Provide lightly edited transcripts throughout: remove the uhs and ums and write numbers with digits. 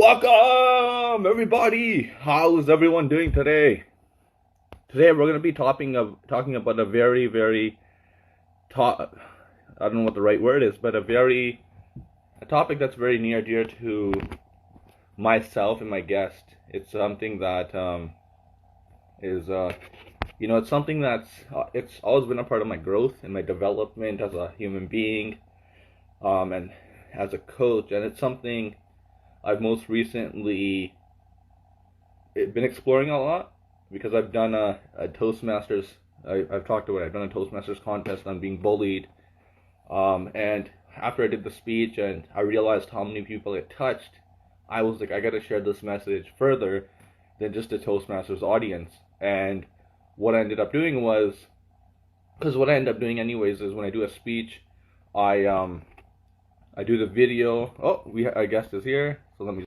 Welcome, everybody. How's everyone doing today? Today we're going to be talking about a very, very I don't know what the right word is, but a topic that's very near and dear to myself and my guest. It's something that is it's something that's it's always been a part of my growth and my development as a human being, and as a coach, and it's something I've most recently been exploring a lot because I've done a Toastmasters. I've talked about it. I've done a Toastmasters contest on being bullied, and after I did the speech and I realized how many people it touched, I was like, I gotta share this message further than just the Toastmasters audience. And what I ended up doing was, because what I end up doing anyways is when I do a speech, I do the video. Oh, our guest is here. So let me.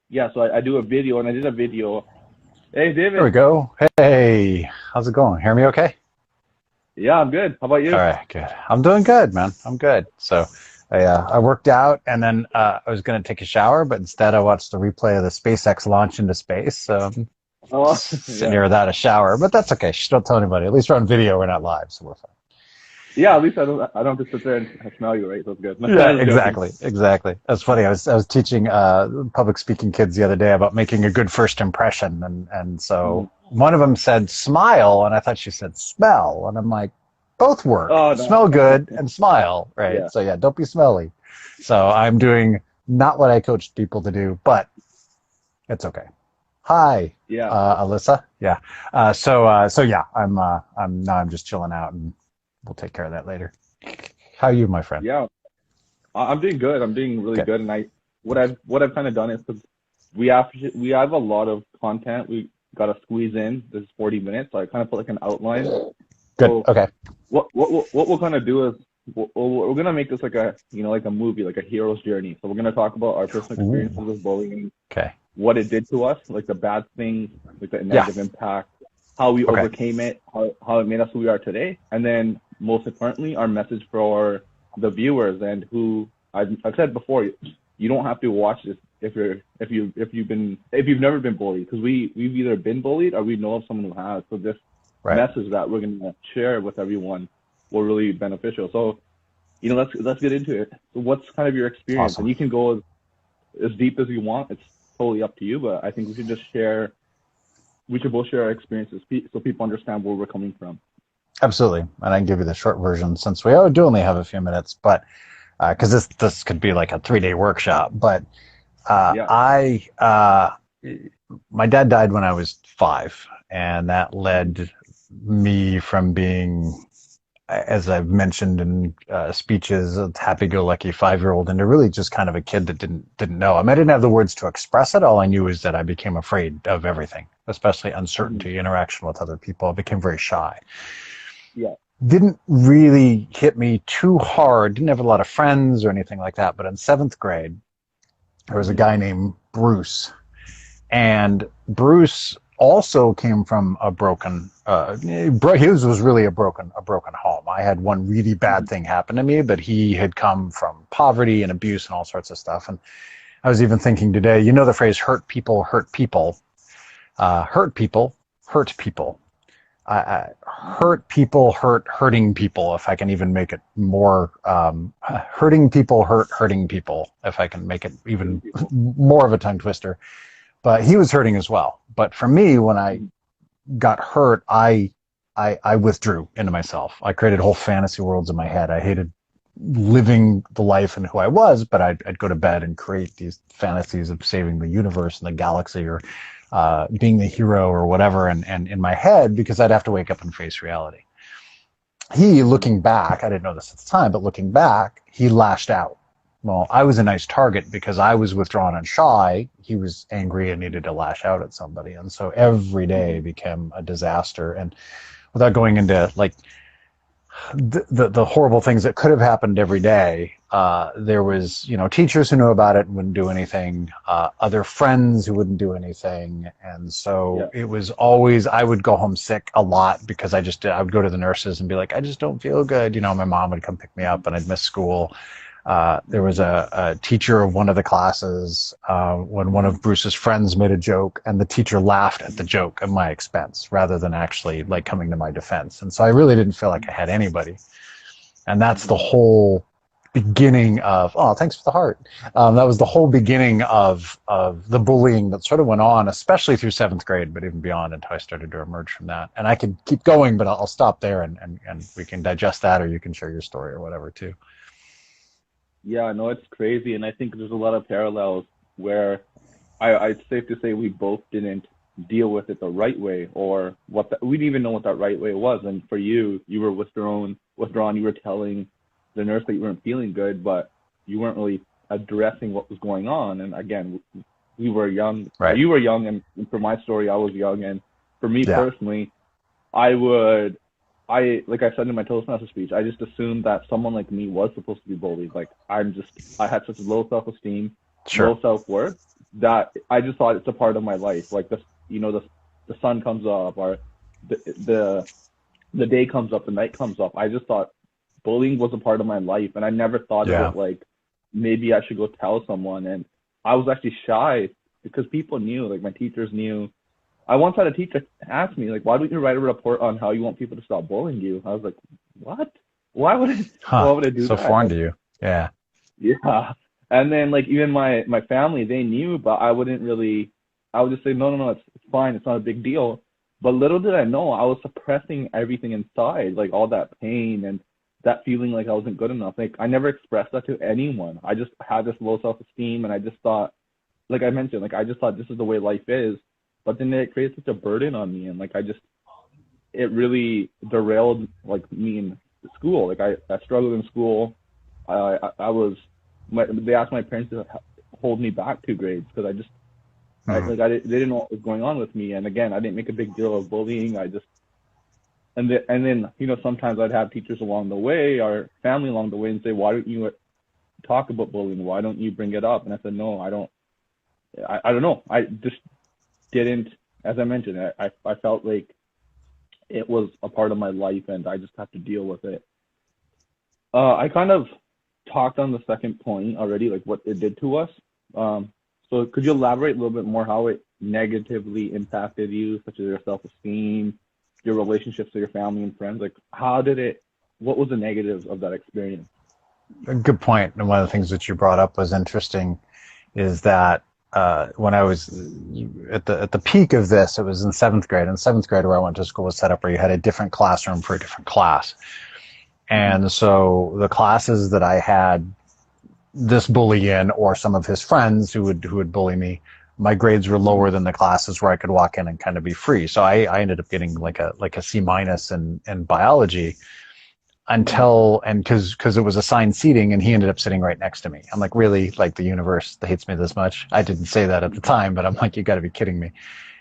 Yeah, so I do a video, and I did a video. Hey, David. There we go. Hey, how's it going? Hear me okay? Yeah, I'm good. How about you? All right, good. I'm doing good, man. I'm good. So I worked out, and then I was going to take a shower, but instead I watched the replay of the SpaceX launch into space. So I'm Oh, sitting yeah. here without a shower, but that's okay. Just don't tell anybody. At least we're on video. We're not live, so we're fine. Yeah, at least I don't have to sit there and smell you, right? So it's good. Yeah, exactly. That's funny. I was teaching public speaking kids the other day about making a good first impression, and so one of them said smile, and I thought she said smell, and I'm like, both work. Oh, no. Smell good and smile, right? Yeah. So yeah, don't be smelly. So I'm doing not what I coached people to do, but it's okay. Hi, Yeah. Alyssa. Yeah. So yeah, I'm just chilling out, and we'll take care of that later. How are you, my friend? Yeah. I'm doing good. I'm doing really Good. good. And what I've kind of done is, because we have a lot of content we gotta squeeze in. This is 40 minutes, so I kind of put like an outline. Good. So Okay. what we're gonna do is we're gonna make this like a movie, like a hero's journey. So we're gonna talk about our personal experiences Ooh. with bullying, Okay. what it did to us, like the bad things, like the Yeah. negative impact, how we Okay. overcame it, how it made us who we are today, and then most importantly, our message for the viewers and who I've said before, you don't have to watch this if you've never been bullied, because we've either been bullied or we know of someone who has. So this Right. message that we're gonna share with everyone will really be beneficial. So let's get into it. So what's kind of your experience? Awesome. And you can go as deep as you want. It's totally up to you, but I think we should just share. We should both share our experiences so people understand where we're coming from. Absolutely. And I can give you the short version since we do only have a few minutes, but because this could be like a 3-day workshop. But Yeah. my dad died when I was 5, and that led me from being, as I've mentioned in speeches, a happy-go-lucky 5-year-old into really just kind of a kid that didn't know. I mean, I didn't have the words to express it. All I knew is that I became afraid of everything, especially uncertainty, interaction with other people. I became very shy. Yeah. Didn't really hit me too hard. Didn't have a lot of friends or anything like that. But in 7th grade, there was a guy named Bruce, and Bruce also came from a broken. His was really a broken home. I had one really bad thing happen to me, but he had come from poverty and abuse and all sorts of stuff. And I was even thinking today, you know the phrase "hurt people, hurt people." Hurt people, hurt people. Hurt people, hurting people. If I can even make it more, hurting people, hurting people. If I can make it even more of a tongue twister. But he was hurting as well. But for me, when I got hurt, I withdrew into myself. I created whole fantasy worlds in my head. I hated living the life and who I was, but I'd go to bed and create these fantasies of saving the universe and the galaxy, or being the hero or whatever, and in my head, because I'd have to wake up and face reality. He, looking back, I didn't know this at the time, but looking back, he lashed out. Well, I was a nice target because I was withdrawn and shy. He was angry and needed to lash out at somebody. And so every day became a disaster. And without going into like the horrible things that could have happened every day, there was, teachers who knew about it and wouldn't do anything, other friends who wouldn't do anything. And so Yeah. it was always, I would go home sick a lot because I would go to the nurses and be like, I just don't feel good. My mom would come pick me up and I'd miss school. There was a teacher of one of the classes when one of Bruce's friends made a joke, and the teacher laughed at the joke at my expense rather than actually like coming to my defense. And so I really didn't feel like I had anybody. And that's the whole beginning of, oh, thanks for the heart. That was the whole beginning of the bullying that sort of went on, especially through 7th grade, but even beyond until I started to emerge from that. And I could keep going, but I'll stop there and we can digest that, or you can share your story or whatever too. Yeah, no, it's crazy. And I think there's a lot of parallels where it's safe to say we both didn't deal with it the right way, or we didn't even know what that right way was. And for you, you were withdrawn, you were telling the nurse that you weren't feeling good, but you weren't really addressing what was going on. And again, we were young. Right. You were young, and for my story, I was young. And for me personally, like I said in my Toastmaster speech, I just assumed that someone like me was supposed to be bullied. Like I had such low self-esteem, low self-worth, that I just thought it's a part of my life. Like the sun comes up, or the day comes up, the night comes up. I just thought bullying was a part of my life, and I never thought of it like maybe I should go tell someone. And I was actually shy because people knew, like my teachers knew. I once had a teacher ask me, like, why don't you write a report on how you want people to stop bullying you? I was like, what? Why would I do that? So foreign to you. Yeah. Yeah. And then like even my family, they knew, but I would just say, no, it's fine. It's not a big deal. But little did I know, I was suppressing everything inside, like all that pain and that feeling like I wasn't good enough. Like I never expressed that to anyone. I just had this low self-esteem, and I just thought, like I mentioned, like I just thought this is the way life is. But then it created such a burden on me, and like it really derailed like me in school. Like I struggled in school. They asked my parents to hold me back 2 grades because they didn't know what was going on with me. And again, I didn't make a big deal of bullying. And then sometimes I'd have teachers along the way or family along the way and say, why don't you talk about bullying? Why don't you bring it up? And I said, no, I don't. I don't know. I just didn't, as I mentioned, I felt like it was a part of my life and I just have to deal with it. I kind of talked on the second point already, like what it did to us. So could you elaborate a little bit more how it negatively impacted you, such as your self-esteem, your relationships to your family and friends? Like what was the negatives of that experience? A good point. And one of the things that you brought up was interesting is that when I was at the peak of this, it was in 7th grade. In 7th grade, where I went to school, was set up where you had a different classroom for a different class. And so the classes that I had this bully in, or some of his friends who would bully me, my grades were lower than the classes where I could walk in and kind of be free. So I ended up getting like a C- in biology. Because it was assigned seating, and he ended up sitting right next to me. I'm like, really? Like the universe hates me this much? I didn't say that at the time, but I'm like, you got to be kidding me.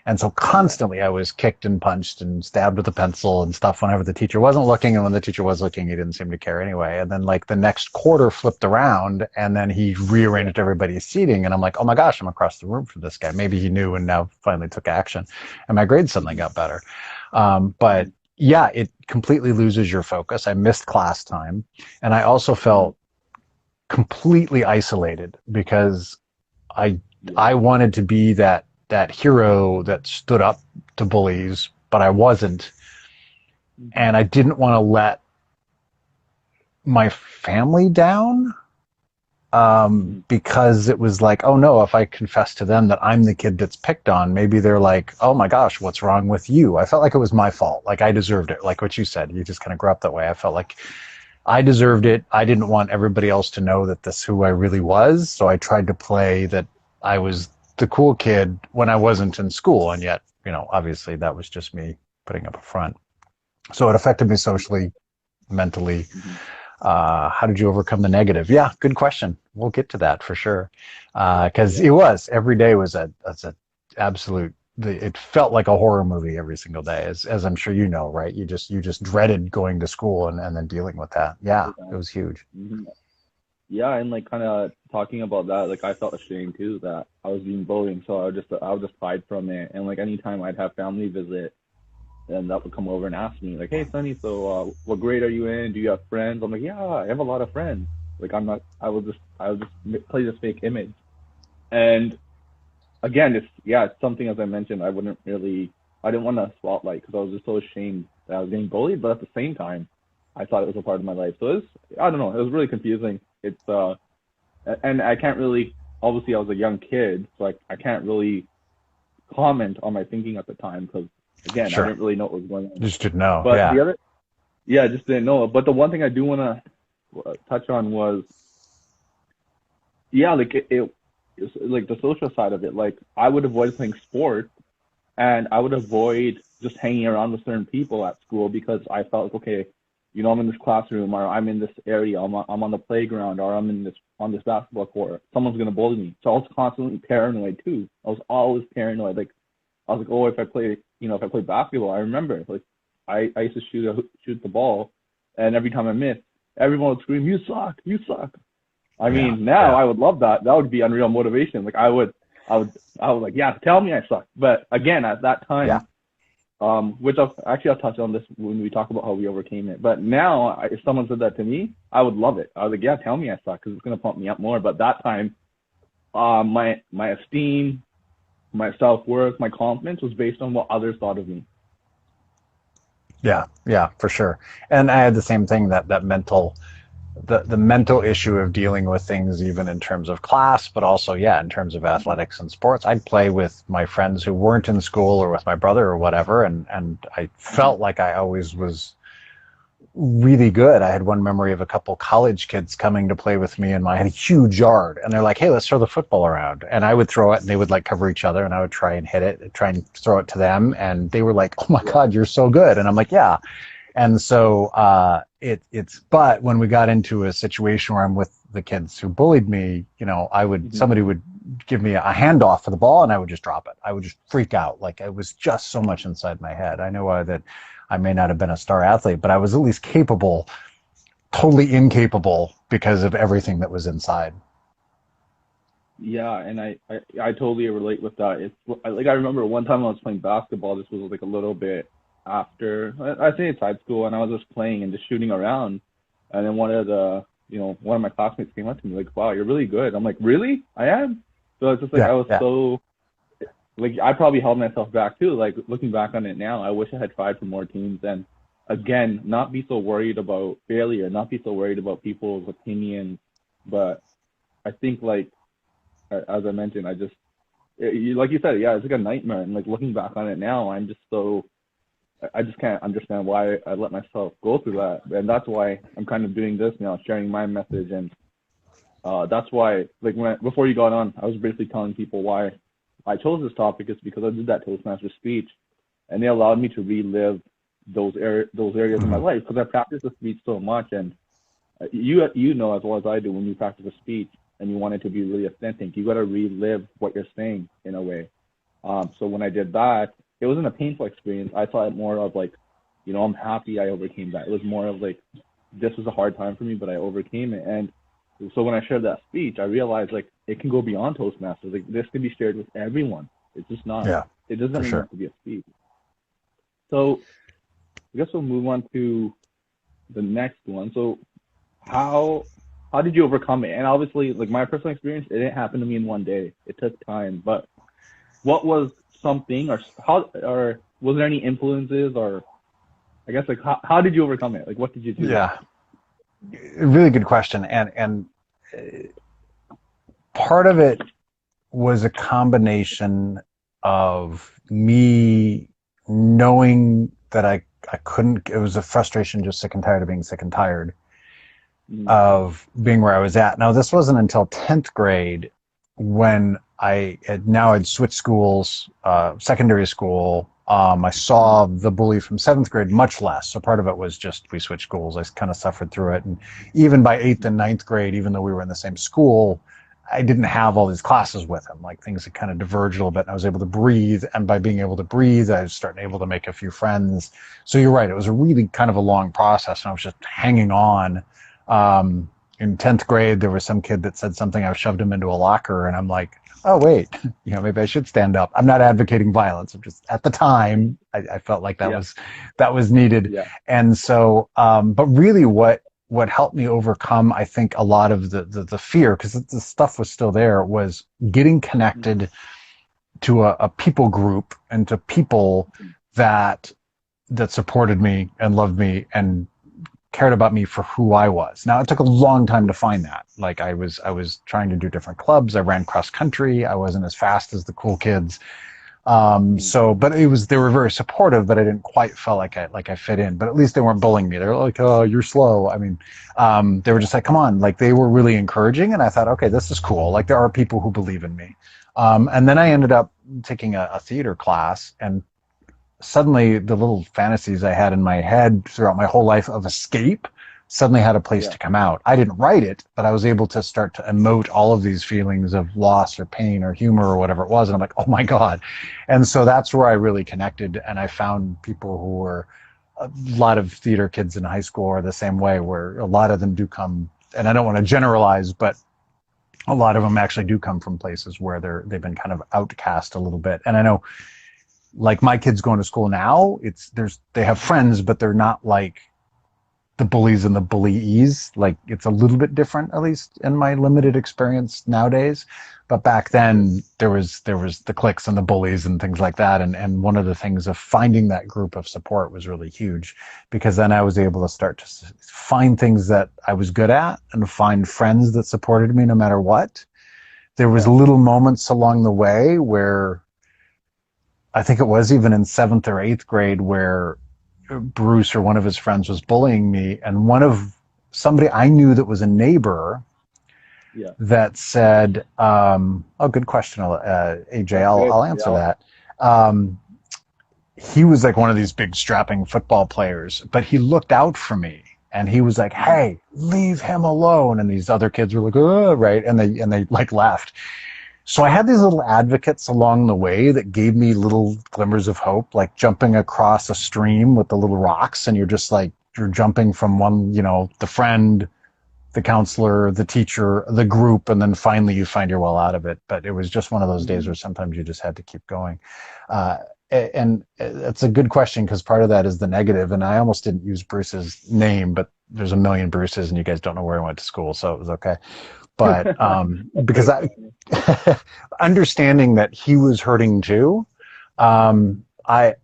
And so constantly I was kicked and punched and stabbed with a pencil and stuff whenever the teacher wasn't looking. And when the teacher was looking, he didn't seem to care anyway. And then like the next quarter flipped around, and then he rearranged everybody's seating. And I'm like, oh my gosh, I'm across the room from this guy. Maybe he knew and now finally took action. And my grades suddenly got better. But yeah, it completely loses your focus. I missed class time. And I also felt completely isolated because I wanted to be that hero that stood up to bullies, but I wasn't. And I didn't want to let my family down because it was like, oh no, if I confess to them that I'm the kid that's picked on, maybe they're like, oh my gosh, what's wrong with you? I felt like it was my fault. Like I deserved it. Like what you said, you just kind of grew up that way. I felt like I deserved it. I didn't want everybody else to know that this is who I really was. So I tried to play that I was the cool kid when I wasn't in school. And yet, obviously that was just me putting up a front. So it affected me socially, mentally. How did you overcome the negative? Yeah, good question. We'll get to that for sure. Because every day was an absolute, it felt like a horror movie every single day, as I'm sure you know, right? You just dreaded going to school and then dealing with that. Yeah, it was huge. Yeah, and like kind of talking about that, like I felt ashamed too that I was being bullied, so I would just hide from it. And like anytime I'd have family visit, and that would come over and ask me like, "Hey, Sonny, so what grade are you in? Do you have friends?" I'm like, "Yeah, I have a lot of friends." Like I'm not. I would just play this fake image. And again, it's something as I mentioned, I didn't want to spotlight because I was just so ashamed that I was getting bullied, but at the same time, I thought it was a part of my life. So I don't know, it was really confusing. And I can't really, obviously I was a young kid, so I can't really comment on my thinking at the time because again, I Sure. didn't really know what was going on. Just didn't know. But Yeah. I just didn't know. But the one thing I do want to touch on was, yeah, like it's like the social side of it. Like I would avoid playing sports and I would avoid just hanging around with certain people at school because I felt like, okay, I'm in this classroom or I'm in this area, I'm on the playground or I'm in this on this basketball court. Someone's gonna bully me. So I was constantly paranoid too. I was always paranoid. Like I was like, oh, if I play basketball, I remember like I used to shoot the ball, and every time I missed, everyone would scream, "You suck! You suck!" I Yeah. mean, now Yeah. I would love that. That would be unreal motivation. Like I would like, yeah, tell me I suck. But again, at that Yeah. time, which I'll touch on this when we talk about how we overcame it. But now, if someone said that to me, I would love it. I was like, yeah, tell me I suck because it's gonna pump me up more. But that time, my esteem, my self-worth, my confidence was based on what others thought of me. Yeah. Yeah. For sure. And I had the same thing, that mental, the mental issue of dealing with things, even in terms of class, but also, yeah, in terms of athletics and sports. I'd play with my friends who weren't in school or with my brother or whatever, and I Mhm. felt like I always was really good. I had one memory of a couple college kids coming to play with me, and I had a huge yard, and they're like, "Hey, let's throw the football around," and I would throw it, and they would like cover each other, and I would try and hit it, try and throw it to them, and they were like, "Oh my Yeah. God, you're so good," and I'm like, "Yeah." And so but when we got into a situation where I'm with the kids who bullied me, Mhm. somebody would give me a handoff for the ball and I would just drop it. I would just freak out. Like it was just so much inside my head. I know that I may not have been a star athlete, but I was at least capable, totally incapable because of everything that was inside. Yeah, and I totally relate with that. It's like I remember one time I was playing basketball. This was like a little bit after I think it's high school, and I was just playing and just shooting around, and then one of my classmates came up to me like, "Wow, you're really good." I'm like, "Really? I am." So it's just like I Yeah. was Yeah. so like I probably held myself back too. Like looking back on it now, I wish I had tried for more teams and again, not be so worried about failure, not be so worried about people's opinions, but I think like as I mentioned, like you said, yeah, it's like a nightmare. And like looking back on it now, I just can't understand why I let myself go through that. And that's why I'm kind of doing this now, sharing my message. And that's why, like before you got on, I was basically telling people why I chose this topic is because I did that Toastmaster speech, and they allowed me to relive those areas in my Mhm. life because I practiced the speech so much. And you know as well as I do when you practice a speech and you want it to be really authentic, you got to relive what you're saying in a way. So when I did that, it wasn't a painful experience. I saw it more of like, I'm happy I overcame that. It was more of like, this was a hard time for me, but I overcame it. And so when I shared that speech, I realized like it can go beyond Toastmasters. Like this can be shared with everyone. It's just not. Yeah, It doesn't for even sure. have to be a speech. So I guess we'll move on to the next one. So how how did you overcome it? And obviously, like my personal experience, it didn't happen to me in one day. It took time. But what was something, or was there any influences, or I guess like how did you overcome it? Like what did you do? Yeah, really good question. And part of it was a combination of me knowing that I couldn't, it was a frustration, just sick and tired of being sick and tired Mm-hmm. of being where I was at. Now, this wasn't until 10th grade when I'd switched schools, secondary school. I saw the bully from 7th grade much less. So part of it was just we switched schools. I kind of suffered through it. And even by 8th and 9th grade, even though we were in the same school, I didn't have all these classes with him. Like things had kind of diverged a little bit and I was able to breathe. And by being able to breathe, I was starting able to make a few friends. So you're right. It was a really kind of a long process and I was just hanging on. Um, in 10th grade, there was some kid that said something. I shoved him into a locker, and I'm like, oh wait, maybe I should stand up. I'm not advocating violence. I'm just at the time I felt like Yeah. that was needed. Yeah. And so, but really, what helped me overcome, I think, a lot of the fear, because the stuff was still there, was getting connected to a people group and to people that supported me and loved me and cared about me for who I was. Now, it took a long time to find that. Like I was trying to do different clubs. I ran cross country. I wasn't as fast as the cool kids. But they were very supportive, but I didn't quite feel like I fit in. But at least they weren't bullying me. They were like, "Oh, you're slow." I mean, they were just like, "Come on!" Like they were really encouraging, and I thought, "Okay, this is cool." Like there are people who believe in me. And then I ended up taking a theater class, and suddenly the little fantasies I had in my head throughout my whole life of escape suddenly had a place to come out. I didn't write it, but I was able to start to emote all of these feelings of loss or pain or humor or whatever it was. And I'm like, oh my God. And so that's where I really connected. And I found people who were, a lot of theater kids in high school are the same way, where a lot of them do come, and I don't want to generalize, but a lot of them actually do come from places where they've been kind of outcast a little bit. And I know, like my kids going to school now, they have friends, but they're not like the bullies and the bullies. Like it's a little bit different, at least in my limited experience nowadays. But back then there was the cliques and the bullies and things like that. And one of the things of finding that group of support was really huge, because then I was able to start to find things that I was good at and find friends that supported me no matter what. There was little moments along the way where I think it was even in 7th or 8th grade where Bruce or one of his friends was bullying me, and somebody I knew that was a neighbor that said, oh, good question, AJ, I'll answer that. He was like one of these big strapping football players, but he looked out for me, and he was like, hey, leave him alone. And these other kids were like, oh, right. And they like laughed. So I had these little advocates along the way that gave me little glimmers of hope, like jumping across a stream with the little rocks, and you're jumping from one, the friend, the counselor, the teacher, the group, and then finally you find your way out of it. But it was just one of those days where sometimes you just had to keep going. And it's a good question, because part of that is the negative, and I almost didn't use Bruce's name, but there's a million Bruces and you guys don't know where I went to school, so it was okay. But because understanding that he was hurting too, I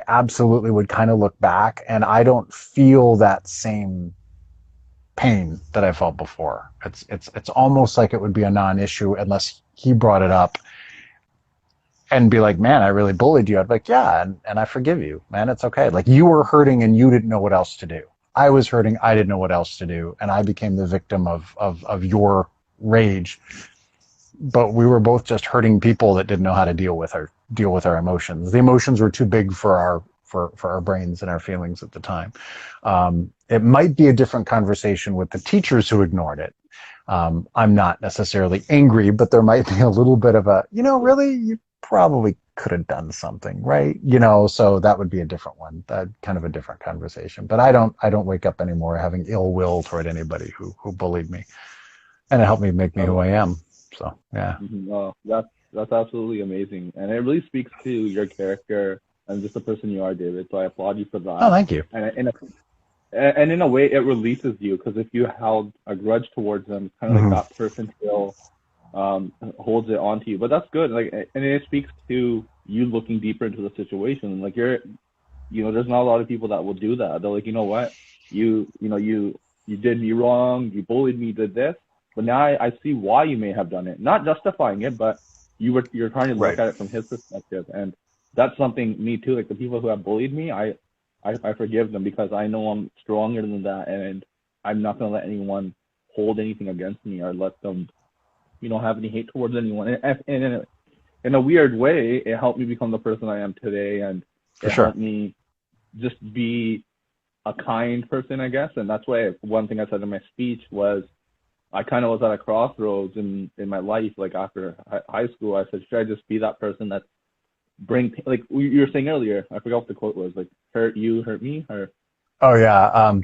absolutely would kind of look back, and I don't feel that same pain that I felt before. It's almost like it would be a non-issue unless he brought it up and be like, man, I really bullied you. I'd be like, yeah, and I forgive you, man. It's okay. Like you were hurting and you didn't know what else to do. I was hurting, I didn't know what else to do, and I became the victim of your rage. But we were both just hurting people that didn't know how to deal with our emotions. The emotions were too big for our brains and our feelings at the time. It might be a different conversation with the teachers who ignored it. I'm not necessarily angry, but there might be a little bit of a, really, you probably could have done something, right? So that would be a different one, kind of a different conversation. But I don't wake up anymore having ill will toward anybody who bullied me, and it helped me make me who I am. So yeah. Oh, that's absolutely amazing, and it really speaks to your character and just the person you are, David. So I applaud you for that. Oh, thank you. And in a way, it releases you, because if you held a grudge towards them, it's kind of like that person still holds it onto you. But that's good. Like, and it speaks to you looking deeper into the situation. Like there's not a lot of people that will do that. They're like, you know what, you did me wrong, you bullied me, did this, but now I see why you may have done it. Not justifying it, but you're trying to look at it from his perspective, and that's something me too. Like the people who have bullied me, I forgive them, because I know I'm stronger than that, and I'm not going to let anyone hold anything against me or let them, have any hate towards anyone. And in a weird way, it helped me become the person I am today, and it helped me just be a kind person, I guess. And that's why one thing I said in my speech was, I kind of was at a crossroads in my life. Like after high school, I said, should I just be that person that like you were saying earlier, I forgot what the quote was, like, hurt you, hurt me, or... Oh yeah.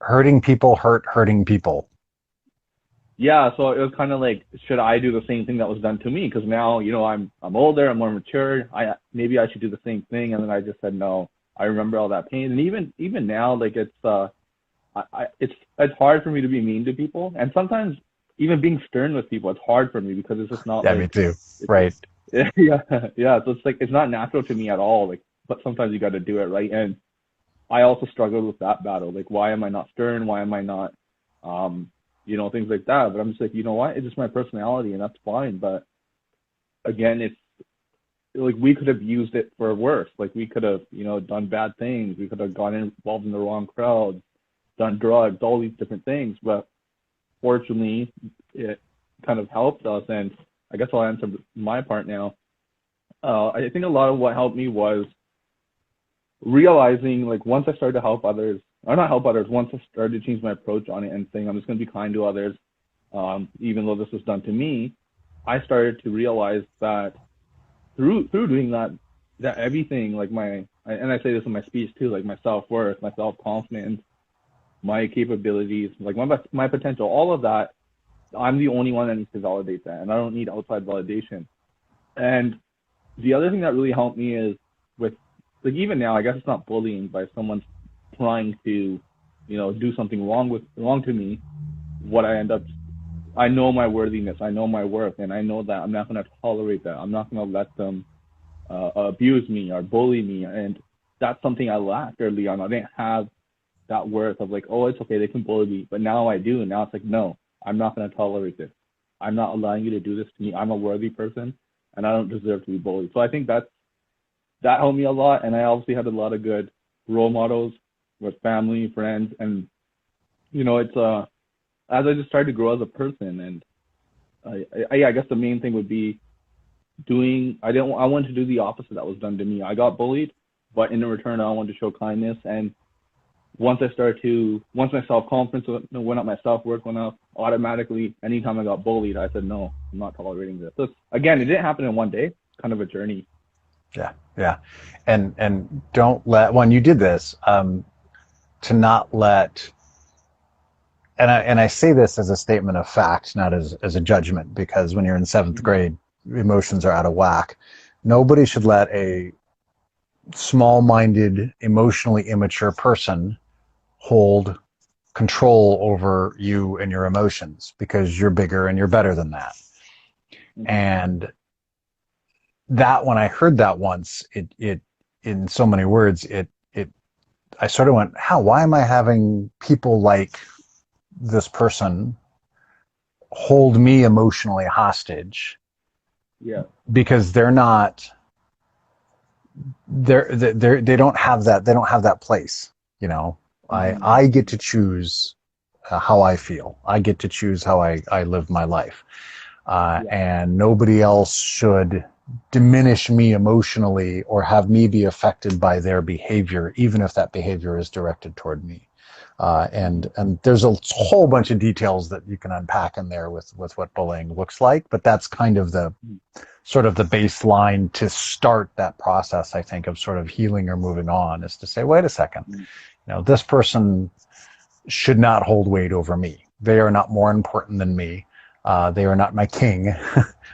hurting people hurting people. Yeah, so it was kind of like, should I do the same thing that was done to me? Because now, I'm older, I'm more mature. Maybe I should do the same thing, and then I just said no. I remember all that pain, and even now, like it's hard for me to be mean to people, and sometimes even being stern with people, it's hard for me because it's just not Yeah, me like too. it's Right. yeah, yeah. So it's like it's not natural to me at all. Like, but sometimes you got to do it, right? And I also struggled with that battle. Like, why am I not stern? Why am I not, things like that? But I'm just like, you know what? It's just my personality, and that's fine. But again, it's like we could have used it for worse. Like we could have, done bad things. We could have gotten involved in the wrong crowd, done drugs, all these different things. But fortunately, it kind of helped us. And I guess I'll answer my part now. I think a lot of what helped me was realizing, like, once I started to help others, or not help others, once I started to change my approach on it and saying I'm just going to be kind to others, even though this was done to me, I started to realize that through doing that everything, like and I say this in my speech too, like my self-worth, my self-confidence, my capabilities, like my potential, all of that, I'm the only one that needs to validate that, and I don't need outside validation. And the other thing that really helped me is with, like, even now, I guess it's not bullying, but if someone's trying to, do something wrong to me, what I end up, I know my worthiness, I know my worth, and I know that I'm not going to tolerate that. I'm not going to let them abuse me or bully me, and that's something I lacked early on. I didn't have that worth of like, oh, it's okay, they can bully me, but now I do, and now it's like, no, I'm not going to tolerate this. I'm not allowing you to do this to me. I'm a worthy person, and I don't deserve to be bullied. So I think that helped me a lot, and I obviously had a lot of good role models with family, friends, and it's as I just started to grow as a person, and I guess the main thing would be I wanted to do the opposite that was done to me. I got bullied, but in return, I wanted to show kindness. And once my self-confidence went up, my self-worth went up, automatically, anytime I got bullied, I said, no, I'm not tolerating this. So again, it didn't happen in one day. It's kind of a journey. Yeah, yeah. And don't let, when you did this, to not let, and I say this as a statement of fact, not as a judgment, because when you're in seventh Mm-hmm. grade, emotions are out of whack. Nobody should let a small-minded, emotionally immature person hold control over you and your emotions, because you're bigger and you're better than that. Mm-hmm. And that, when I heard that once, it in so many words, I sort of went, how, why am I having people like this person hold me emotionally hostage? Yeah. Because they don't have that place, you know. Mm-hmm. I get to choose how I feel. I get to choose how I live my life. Yeah. And nobody else should diminish me emotionally or have me be affected by their behavior, even if that behavior is directed toward me. And there's a whole bunch of details that you can unpack in there with what bullying looks like, but that's kind of the sort of the baseline to start that process, I think, of sort of healing or moving on, is to say, wait a second, Mm-hmm. this person should not hold weight over me. They are not more important than me. They are not my king.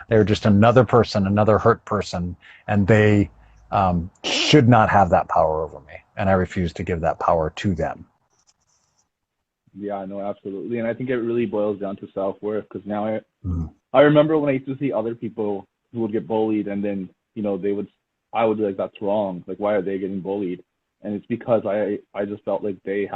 They're just another person, another hurt person, and they should not have that power over me. And I refuse to give that power to them. Yeah, no, absolutely. And I think it really boils down to self-worth, because now Mm. I remember when I used to see other people who would get bullied, and then, I would be like, that's wrong. Like, why are they getting bullied? And it's because I just felt like they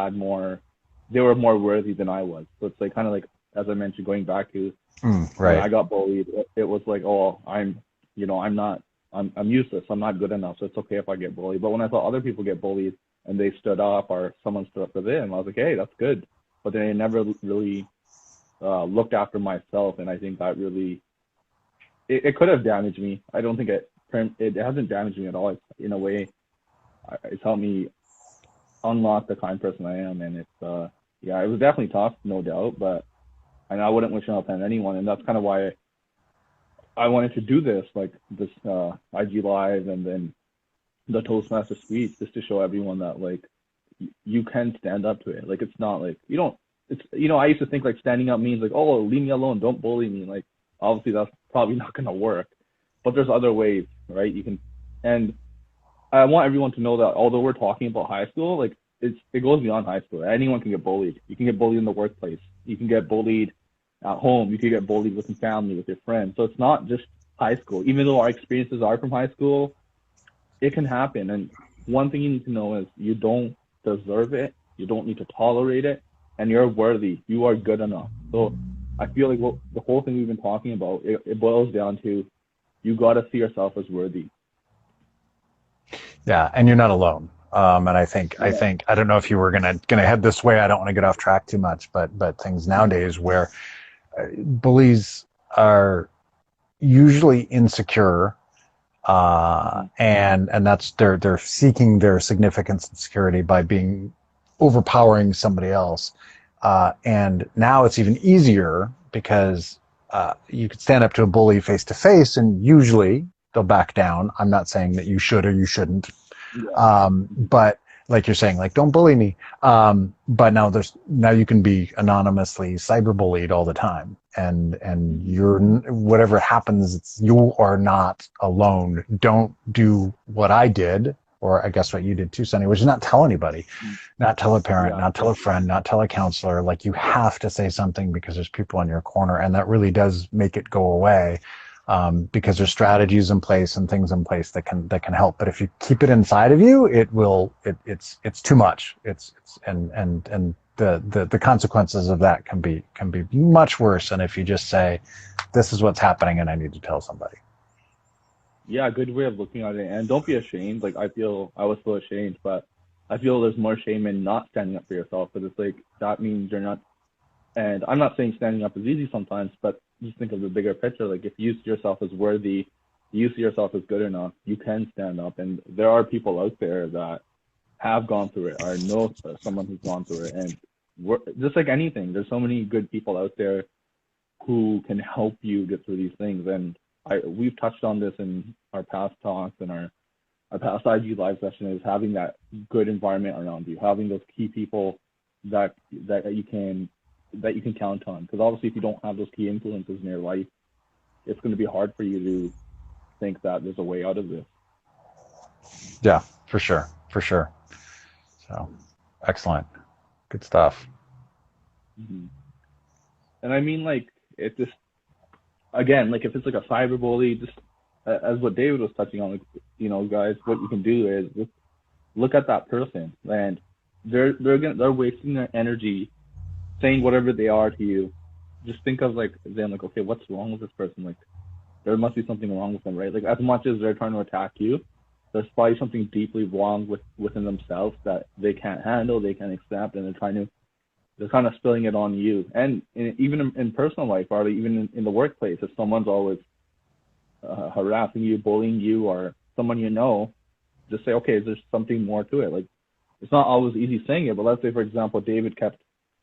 were more worthy than I was. So it's like, kind of like, as I mentioned, going back to when Right. I got bullied, it was like, oh, I'm useless. I'm not good enough. So it's okay if I get bullied. But when I saw other people get bullied and they stood up, or someone stood up for them, I was like, hey, that's good. But then I never really looked after myself, and I think that really it could have damaged me. I don't think it hasn't damaged me at all. It's, in a way, it's helped me unlock the kind person I am, and it's yeah, it was definitely tough, no doubt, but and I wouldn't wish it upon anyone, and that's kind of why I wanted to do this IG live, and then the Toastmaster speech, just to show everyone that, like, you can stand up to it. Like, it's not like you don't. It's, I used to think like standing up means like, oh, leave me alone, don't bully me. Like, obviously that's probably not gonna work, but there's other ways, right? You can, and I want everyone to know that although we're talking about high school, like it goes beyond high school. Anyone can get bullied. You can get bullied in the workplace. You can get bullied at home. You can get bullied with your family, with your friends. So it's not just high school. Even though our experiences are from high school, it can happen. And one thing you need to know is you don't deserve it. You don't need to tolerate it. And you're worthy. You are good enough. So I feel like the whole thing we've been talking about, it boils down to you got to see yourself as worthy. Yeah, and you're not alone. And I think I don't know if you were gonna head this way. I don't want to get off track too much, but things nowadays where bullies are usually insecure, and that's they're seeking their significance and security by being overpowering somebody else. And now it's even easier because you could stand up to a bully face to face, and usually they'll back down. I'm not saying that you should or you shouldn't. Yeah. But like you're saying, like, don't bully me. But now you can be anonymously cyberbullied all the time, and you're, whatever happens, you are not alone. Don't do what I did, or I guess what you did too, Sunny, which is not tell anybody, not tell a parent, not tell a friend, not tell a counselor. Like, you have to say something because there's people in your corner, and that really does make it go away. Because there's strategies in place and things in place that can help. But if you keep it inside of you, it's too much. And the consequences of that can be much worse than if you just say, this is what's happening and I need to tell somebody. Yeah, good way of looking at it. And don't be ashamed. Like, I was so ashamed, but I feel there's more shame in not standing up for yourself, because it's like, that means you're not. And I'm not saying standing up is easy sometimes, but just think of the bigger picture. Like, if you see yourself as worthy, you see yourself as good enough, you can stand up. And there are people out there that have gone through it, or know someone who's gone through it. And just like anything, there's so many good people out there who can help you get through these things. And we've touched on this in our past talks and our past IG live session, is having that good environment around you, having those key people that you can count on. Because obviously, if you don't have those key influences in your life, it's going to be hard for you to think that there's a way out of this. Yeah, for sure. So, excellent. Good stuff. Mm-hmm. And I mean, like, it just, again, like, if it's like a cyberbully, just as what David was touching on, like, guys, what you can do is just look at that person, and they're wasting their energy saying whatever they are to you. Just think of, like, them, like, okay, what's wrong with this person? Like, there must be something wrong with them, right? Like, as much as they're trying to attack you, there's probably something deeply wrong within themselves that they can't handle, they can't accept, and they're kind of spilling it on you. And even in personal life, or even in the workplace, if someone's always harassing you, bullying you, or someone just say, okay, there's something more to it. Like, it's not always easy saying it, but let's say, for example, David kept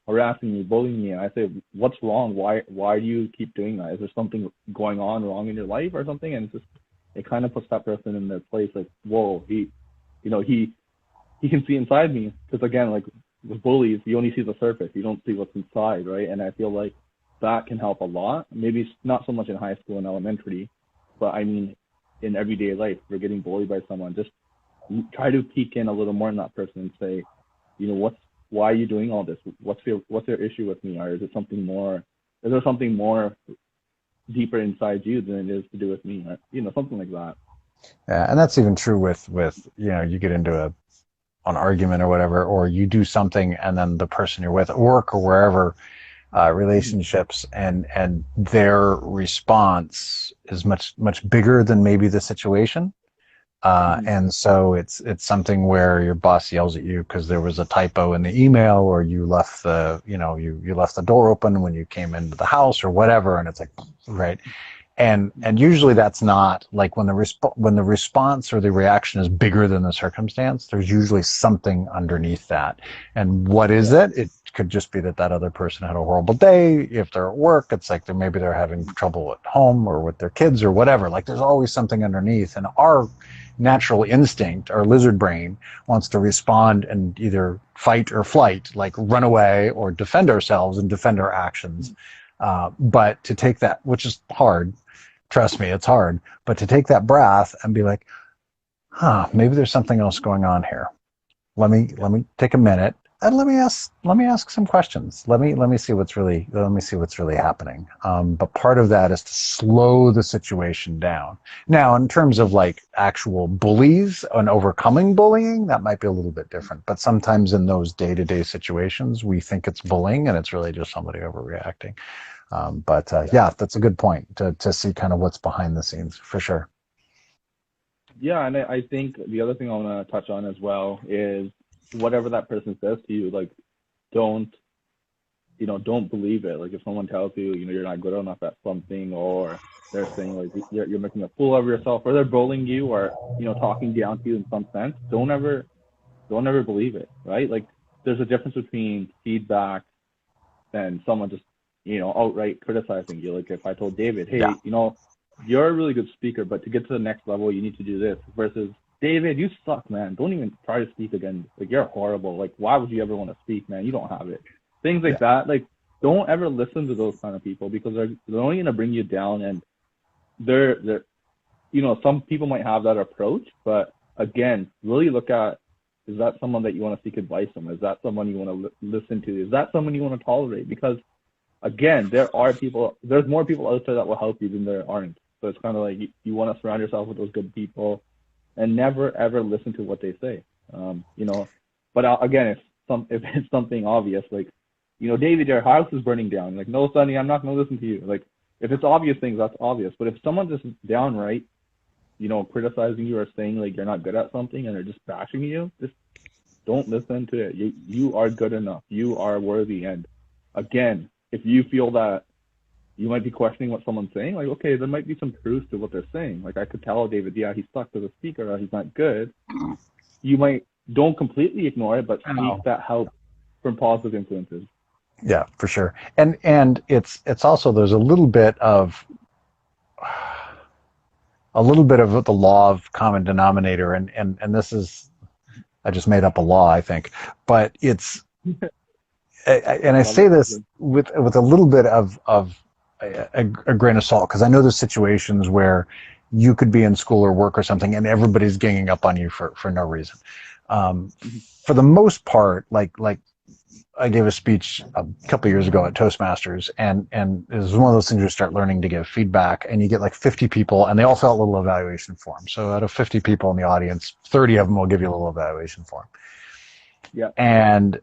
harassing me, bullying me, and I say, what's wrong? Why do you keep doing that? Is there something going on wrong in your life or something? And it kind of puts that person in their place, like, whoa, he can see inside me. Because again, like, with bullies, you only see the surface, you don't see what's inside, right? And I feel like that can help a lot. Maybe it's not so much in high school and elementary, but I mean, in everyday life, if you're getting bullied by someone, just try to peek in a little more in that person and say, why are you doing all this? What's your issue with me? Or is it something more? Is there something more deeper inside you than it is to do with me? Or, something like that. Yeah, and that's even true with you get into an argument or whatever, or you do something, and then the person you're with at work or wherever, relationships, and their response is much bigger than maybe the situation. And so it's something where your boss yells at you because there was a typo in the email, or you left you left the door open when you came into the house or whatever. And it's like, right. And usually that's not like when the response or the reaction is bigger than the circumstance, there's usually something underneath that. And what is it? It could just be that other person had a horrible day. If they're at work, it's like maybe they're having trouble at home or with their kids or whatever. Like there's always something underneath. And our natural instinct, our lizard brain, wants to respond and either fight or flight, like run away or defend ourselves and defend our actions. But to take that, which is hard, trust me, it's hard, but to take that breath and be like, maybe there's something else going on here. Let me take a minute and let me ask some questions. Let me see what's really happening. But part of that is to slow the situation down. Now, in terms of like actual bullies and overcoming bullying, that might be a little bit different. But sometimes in those day-to-day situations, we think it's bullying and it's really just somebody overreacting. Yeah, that's a good point to see kind of what's behind the scenes for sure. Yeah, and I think the other thing I want to touch on as well is whatever that person says to you, like don't believe it. Like if someone tells you, you're not good enough at something, or they're saying like you're making a fool of yourself, or they're bullying you, or talking down to you in some sense, don't ever believe it, right? Like there's a difference between feedback and someone just outright criticizing you. Like if I told David, hey, you're a really good speaker, but to get to the next level, you need to do this, versus David, you suck, man. Don't even try to speak again. Like you're horrible. Like why would you ever want to speak, man? You don't have it. Things like that. Like don't ever listen to those kind of people, because they're only gonna bring you down. And they're some people might have that approach, but again, really look at, is that someone that you want to seek advice from? Is that someone you want to listen to? Is that someone you want to tolerate? Because again, there's more people out there that will help you than there aren't. So it's kind of like you want to surround yourself with those good people and never ever listen to what they say. But again, if it's something obvious, like, David, your house is burning down. Like, no, Sonny, I'm not going to listen to you. Like, if it's obvious things, that's obvious. But if someone just downright, criticizing you or saying like you're not good at something and they're just bashing you, just don't listen to it. You are good enough. You are worthy. And again, if you feel that you might be questioning what someone's saying, like, okay, there might be some truth to what they're saying. Like I could tell David, yeah, he's stuck to the speaker, or he's not good. You don't completely ignore it, but seek that help from positive influences. Yeah, for sure. And it's also, there's a little bit of the law of common denominator, and this is, I just made up a law, I think, but it's, and I say this with a little bit of a grain of salt, because I know there's situations where you could be in school or work or something and everybody's ganging up on you for no reason. For the most part, like I gave a speech a couple of years ago at Toastmasters, and it was one of those things you start learning to give feedback, and you get like 50 people, and they all fill out a little evaluation form. So out of 50 people in the audience, 30 of them will give you a little evaluation form. Yeah. And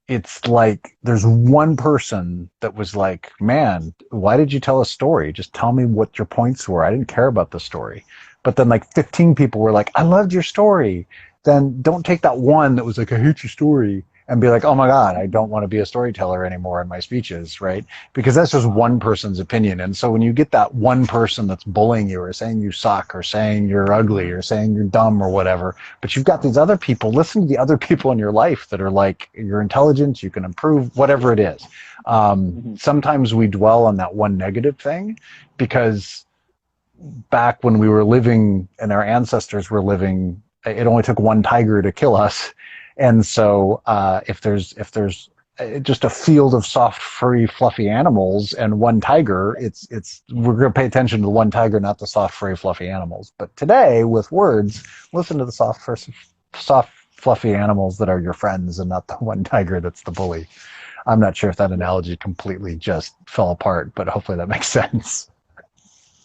it's like there's one person that was like, man, why did you tell a story? Just tell me what your points were. I didn't care about the story. But then like 15 people were like, I loved your story. Then don't take that one that was like, I hate your story, and be like, oh my God, I don't want to be a storyteller anymore in my speeches, right? Because that's just one person's opinion. And so when you get that one person that's bullying you or saying you suck or saying you're ugly or saying you're dumb or whatever, but you've got these other people, listen to the other people in your life that are like, you're intelligent, you can improve, whatever it is. Sometimes we dwell on that one negative thing because back when we were living and our ancestors were living, it only took one tiger to kill us. And so if there's just a field of soft, furry, fluffy animals and one tiger, we're going to pay attention to the one tiger, not the soft, furry, fluffy animals. But today, with words, listen to the soft, fluffy animals that are your friends and not the one tiger that's the bully. I'm not sure if that analogy completely just fell apart, but hopefully that makes sense.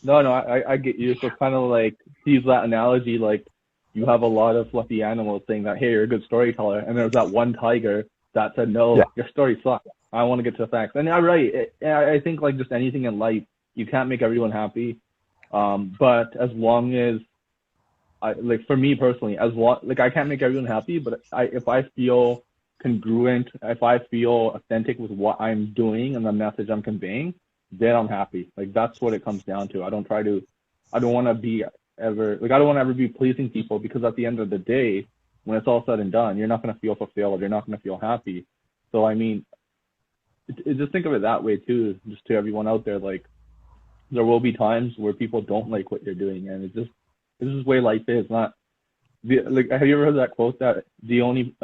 No, I get you. So kind of like, use that analogy, like, you have a lot of fluffy animals saying that, hey, you're a good storyteller. And there's that one tiger that said, no, your story sucks. I want to get to the facts. And you're right. I think like just anything in life, you can't make everyone happy. But as long as, like for me personally, I can't make everyone happy, but if I feel congruent, if I feel authentic with what I'm doing and the message I'm conveying, then I'm happy. Like, that's what it comes down to. I don't want to be ever, like, I don't want to ever be pleasing people, because at the end of the day, when it's all said and done, you're not going to feel fulfilled. You're not going to feel happy. So, I mean, just think of it that way too, just to everyone out there. Like, there will be times where people don't like what you're doing, and this is the way life is. Not like, have you ever heard that quote that the only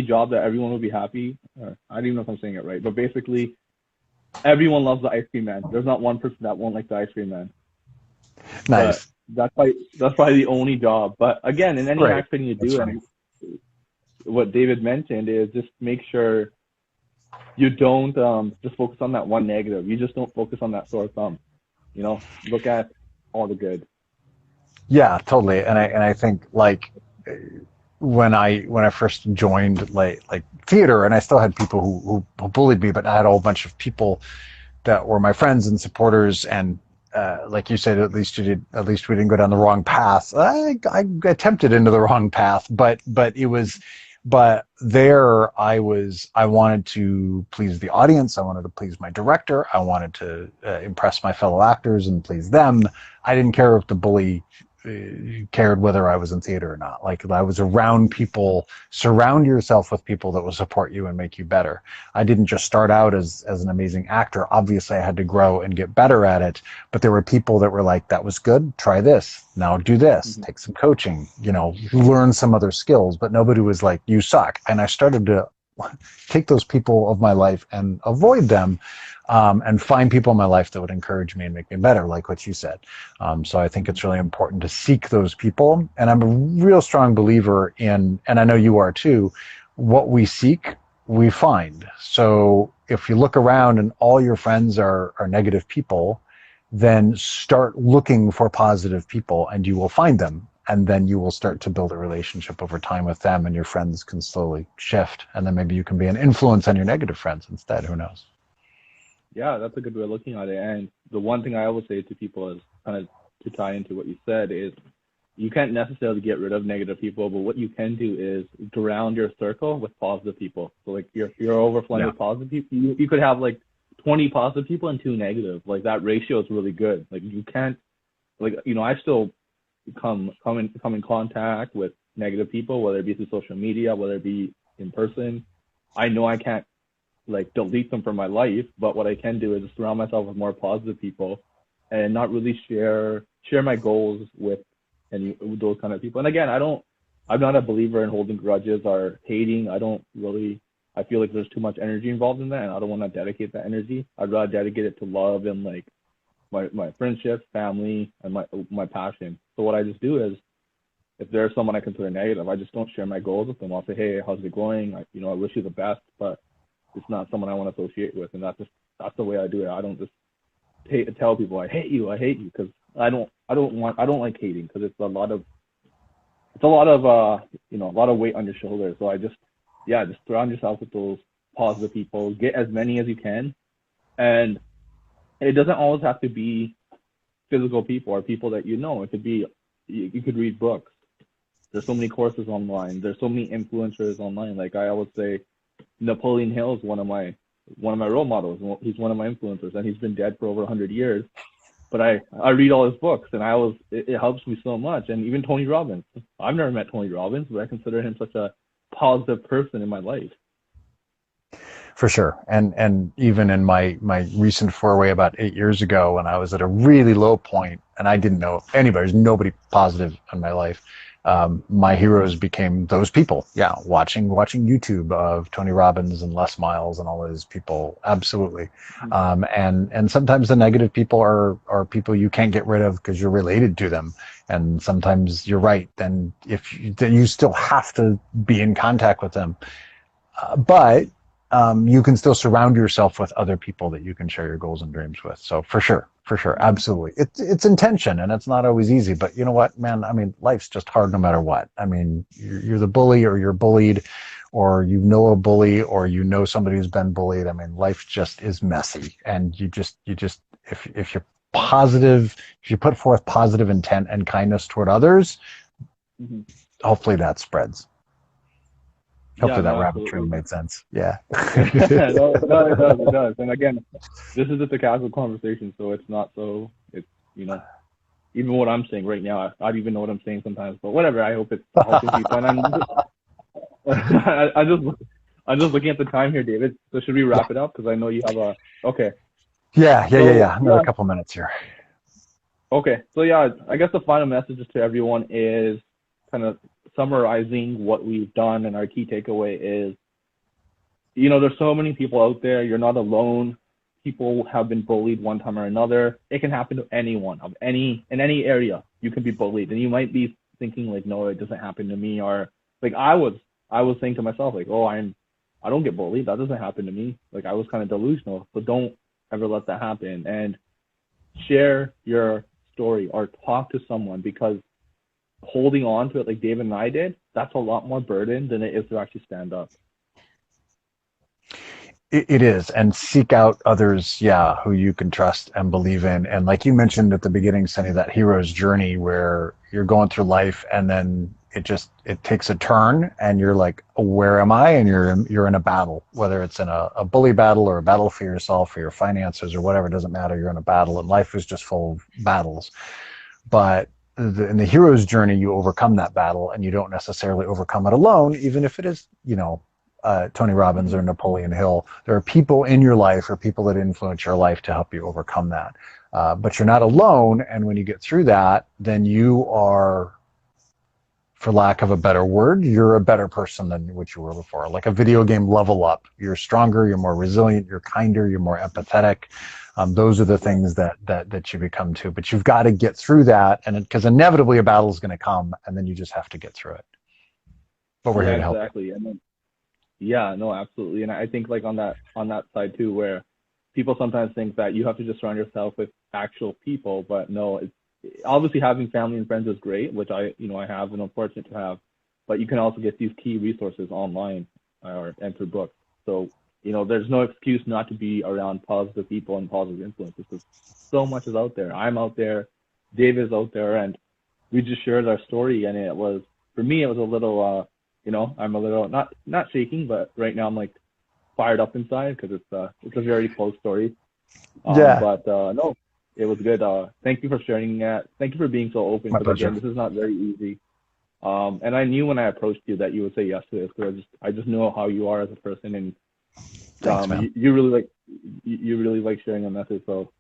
job that everyone will be happy? I don't even know if I'm saying it right, but basically, everyone loves the ice cream man. There's not one person that won't like the ice cream man. Nice. But that's probably the only job. But again, in any action you do, and what David mentioned is just make sure you don't just focus on that one negative. You just don't focus on that sore thumb. You know, look at all the good. Yeah, totally. And I think, like, when I first joined like theater, and I still had people who bullied me, but I had a whole bunch of people that were my friends and supporters, and like you said, at least we didn't go down the wrong path. I attempted into the wrong path, but there I wanted to please the audience. I wanted to please my director. I wanted to impress my fellow actors and please them. I didn't care if the bully cared whether I was in theater or not. Like, I was around people. Surround yourself with people that will support you and make you better. I didn't just start out as an amazing actor. Obviously, I had to grow and get better at it, but there were people that were like, that was good, try this, now do this, take some coaching, learn some other skills, but nobody was like, you suck. And I started to take those people of my life and avoid them, and find people in my life that would encourage me and make me better, like what you said. So I think it's really important to seek those people. And I'm a real strong believer in, and I know you are too, what we seek, we find. So if you look around and all your friends are negative people, then start looking for positive people and you will find them. And then you will start to build a relationship over time with them, and your friends can slowly shift. And then maybe you can be an influence on your negative friends instead. Who knows? Yeah, that's a good way of looking at it. And the one thing I always say to people is, kind of to tie into what you said, is you can't necessarily get rid of negative people, but what you can do is surround your circle with positive people. So, like, you're overflowing with positive people. You could have like 20 positive people and 2 negative. Like, that ratio is really good. Like, you can't, like, I still come in contact with negative people, whether it be through social media, whether it be in person. I know I can't, like, delete them from my life, but what I can do is just surround myself with more positive people and not really share my goals with those kind of people. And again, I'm not a believer in holding grudges or hating. I feel like there's too much energy involved in that, and I don't want to dedicate that energy. I'd rather dedicate it to love and, like, my friendships, family, and my passion. So what I just do is, if there's someone I consider negative, I just don't share my goals with them. I'll say, hey, how's it going? I wish you the best, but it's not someone I want to associate with. And that's the way I do it. I don't just tell people I hate you, because I don't like hating, because it's a lot of weight on your shoulders. So I just surround yourself with those positive people, get as many as you can. And it doesn't always have to be physical people or people that it could be, you could read books. There's so many courses online. There's so many influencers online. Like, I always say, Napoleon Hill is one of my role models. He's one of my influencers, and he's been dead for over 100 years. But I read all his books, and it helps me so much. And even Tony Robbins. I've never met Tony Robbins, but I consider him such a positive person in my life. For sure. And even in my recent foray about 8 years ago, when I was at a really low point and I didn't know anybody, there's nobody positive in my life, my heroes became those people. Yeah, watching YouTube of Tony Robbins and Les Miles and all those people. Absolutely. And sometimes the negative people are people you can't get rid of because you're related to them. And sometimes you're right. Then you still have to be in contact with them. But you can still surround yourself with other people that you can share your goals and dreams with. So for sure, absolutely. It's intention, and it's not always easy, but you know what, man, I mean, life's just hard no matter what. I mean, you're the bully, or you're bullied, or a bully, or somebody who's been bullied. I mean, life just is messy, and you just if you're positive, if you put forth positive intent and kindness toward others, hopefully that spreads. Yeah, Hopefully that no, rabbit trail absolutely. made sense. Yeah. No, no, it does, it does. And again, this is just a casual conversation, so it's not so. It's you know, even what I'm saying right now, I don't even know what I'm saying sometimes. But whatever. I hope it's helping people. And I'm just, I'm just looking at the time here, David. So should we Yeah. wrap it up? Because I know you have a. Okay. Yeah. So Another yeah. couple minutes here. Okay. So yeah, I guess the final messages to everyone is kind of summarizing what we've done, and our key takeaway is, there's so many people out there. You're not alone. People have been bullied one time or another. It can happen to anyone in any area. You can be bullied, and you might be thinking like, no, it doesn't happen to me, or like I was saying to myself like, oh, I don't get bullied. That doesn't happen to me. Like I was kind of delusional. So don't ever let that happen, and share your story or talk to someone, because holding on to it like David and I did, that's a lot more burden than it is to actually stand up. It is, and seek out others, yeah, who you can trust and believe in. And like you mentioned at the beginning, Sunny, that hero's journey where you're going through life and then it takes a turn and you're like, oh, where am I? And you're in a battle, whether it's in a bully battle or a battle for yourself, for your finances or whatever, it doesn't matter. You're in a battle, and life is just full of battles. But in the hero's journey, you overcome that battle, and you don't necessarily overcome it alone, even if it is, Tony Robbins or Napoleon Hill. There are people in your life or people that influence your life to help you overcome that. But you're not alone. And when you get through that, then you are, for lack of a better word, you're a better person than what you were before. Like a video game level up. You're stronger, you're more resilient, you're kinder, you're more empathetic. Those are the things that you become too. But you've got to get through that, and because inevitably a battle is going to come, and then you just have to get through it. But we're Yeah, here to help you. exactly. And then yeah, no, absolutely. And I think like on that side too, where people sometimes think that you have to just surround yourself with actual people, but no, it's obviously having family and friends is great, which I have and I'm fortunate to have, but you can also get these key resources online or and through books. So, there's no excuse not to be around positive people and positive influences, because so much is out there. I'm out there, Dave is out there, and we just shared our story, and it was, for me, it was a little, I'm a little not shaking, but right now I'm like fired up inside because it's a very close story. Yeah, But no, it was good. Thank you for sharing that. Thank you for being so open, my because pleasure. again, this is not very easy. And I knew when I approached you that you would say yes to this, because I just know how you are as a person, and Thanks, man. you really like sharing a message. So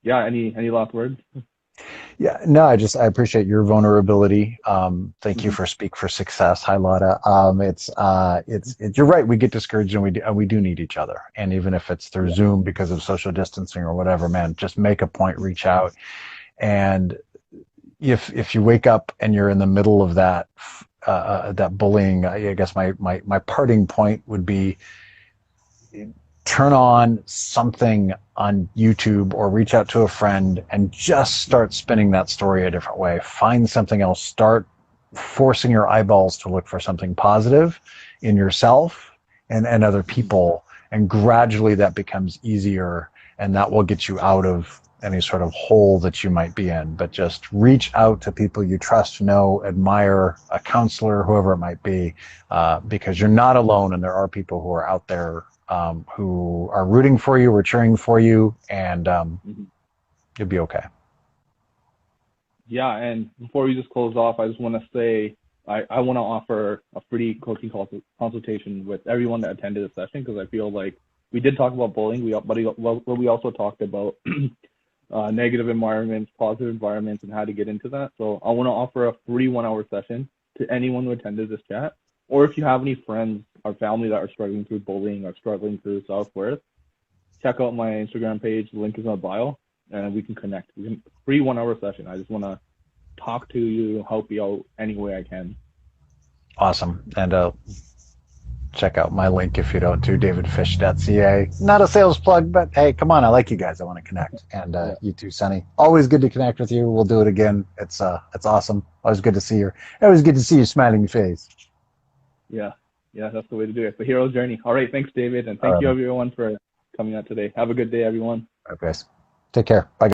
yeah, any last words? Yeah, no, I appreciate your vulnerability. Thank you Mhm. for Speak for Success. Hi, Lotta. You're right. We get discouraged, and we do need each other. And even if it's through Yeah. Zoom because of social distancing or whatever, man, just make a point, reach out. And if you wake up and you're in the middle of that bullying, I guess my parting point would be, turn on something on YouTube or reach out to a friend and just start spinning that story a different way. Find something else. Start forcing your eyeballs to look for something positive in yourself and other people. And gradually that becomes easier, and that will get you out of any sort of hole that you might be in. But just reach out to people you trust, know, admire, a counselor, whoever it might be, because you're not alone, and there are people who are out there who are rooting for you or cheering for you, and Mhm. you'll be okay. Yeah, and before we just close off, I just want to say I want to offer a free coaching consultation with everyone that attended the session, because I feel like we did talk about bullying, but we also talked about negative environments, positive environments, and how to get into that. So I want to offer a free 1 hour session to anyone who attended this chat, or if you have any friends or family that are struggling through bullying or struggling through self-worth, check out my Instagram page. The link is in my bio, and we can connect. We can free 1 hour session. I just want to talk to you, help you out any way I can. Awesome. And check out my link if you don't, to davidfish.ca. Not a sales plug, but hey, come on, I like you guys. I want to connect. And Yeah, you too, Sunny. Always good to connect with you. We'll do it again. It's awesome. Always good to see you. Always good to see your smiling face. yeah, yeah. That's the way to do it. The hero's journey. All right, thanks, David, and All thank right, you man. everyone for coming out today. Have a good day, everyone. All right, guys. Take care. Bye.